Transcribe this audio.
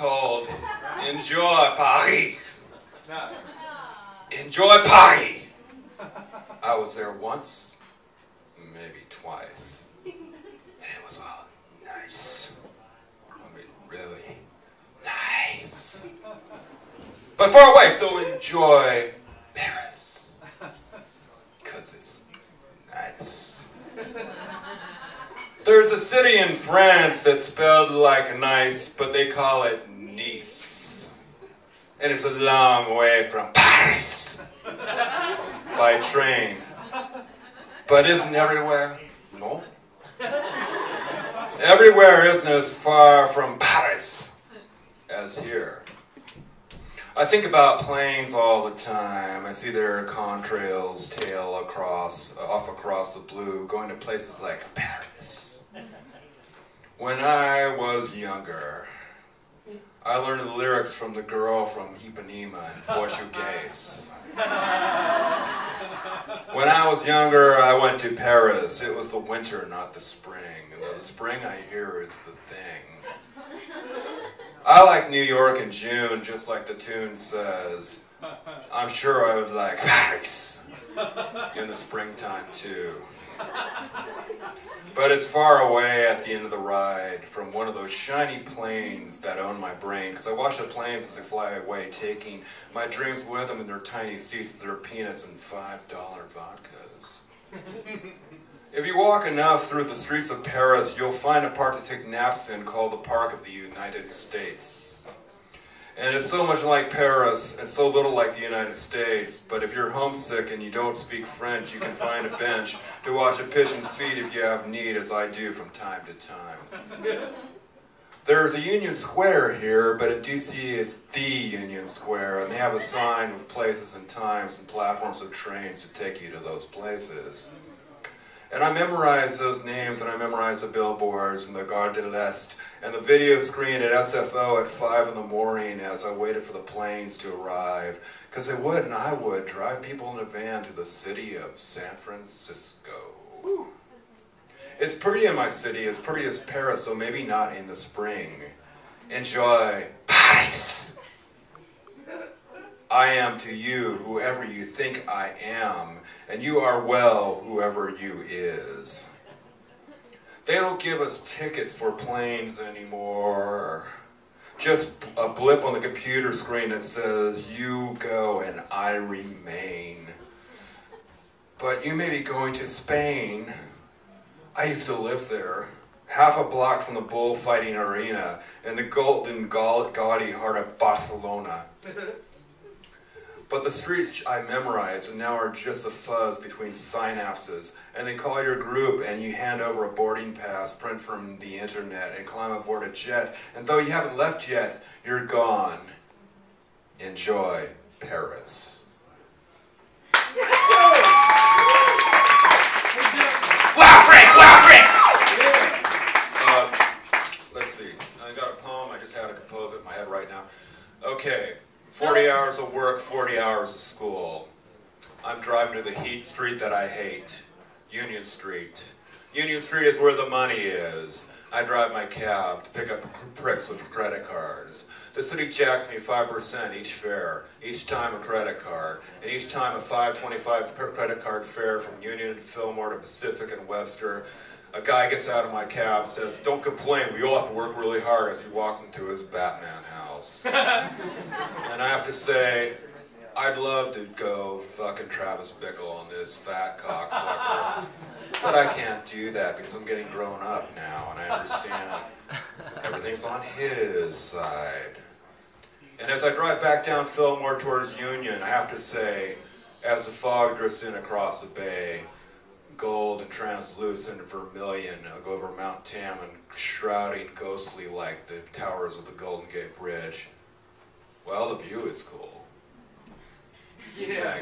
called Enjoy Paris. Enjoy Paris. I was there once, maybe twice, and it was all nice. I mean, really nice. But far away, so enjoy Paris, because it's nice. There's a city in France that's spelled like nice, but they call it Nice. And it's a long way from Paris by train. But isn't everywhere? No. Everywhere isn't as far from Paris as here. I think about planes all the time. I see their contrails tail off across the blue, going to places like Paris. When I was younger, I learned the lyrics from the girl from Ipanema in Portuguese. When I was younger, I went to Paris. It was the winter, not the spring. And the spring, I hear, is the thing. I like New York in June, just like the tune says. I'm sure I would like Paris in the springtime, too. But it's far away at the end of the ride from one of those shiny planes that own my brain, because I watch the planes as they fly away, taking my dreams with them in their tiny seats, their peanuts and $5 vodkas. If you walk enough through the streets of Paris, you'll find a park to take naps in called the Park of the United States. And it's so much like Paris and so little like the United States, but if you're homesick and you don't speak French, you can find a bench to watch a pigeon's feet if you have need, as I do from time to time. There's a Union Square here, but in DC it's the Union Square, and they have a sign with places and times and platforms of trains to take you to those places. And I memorize those names, and I memorize the billboards and the Gare de l'Est and the video screen at SFO at 5 in the morning as I waited for the planes to arrive. Because they would, and I would, drive people in a van to the city of San Francisco. Woo. It's pretty in my city, as pretty as Paris, so maybe not in the spring. Enjoy Paris. I am to you whoever you think I am, and you are well whoever you is. They don't give us tickets for planes anymore. Just a blip on the computer screen that says, you go and I remain. But you may be going to Spain. I used to live there, half a block from the bullfighting arena in the golden, gaudy heart of Barcelona. But the streets I memorized and now are just a fuzz between synapses, and they call your group and you hand over a boarding pass, print from the internet, and climb aboard a jet, and though you haven't left yet, you're gone. Enjoy Paris. Wow, Frank! Wow, Frank! Let's see. I got a poem. I just had to compose it in my head right now. Okay. 40 hours of work, 40 hours of school. I'm driving to the heat street that I hate, Union Street. Union Street is where the money is. I drive my cab to pick up pricks with credit cards. The city jacks me 5% each fare, each time a credit card, and each time a $5.25 credit card fare from Union, Fillmore to Pacific and Webster. A guy gets out of my cab and says, "Don't complain, we all have to work really hard," as he walks into his Batman house. And I have to say, I'd love to go fucking Travis Bickle on this fat cocksucker. But I can't do that because I'm getting grown up now and I understand everything's on his side. And as I drive back down Fillmore towards Union, I have to say, as the fog drifts in across the bay, gold and translucent vermilion over Mount Tammany, shrouding ghostly like the towers of the Golden Gate Bridge. Well, the view is cool. Yeah.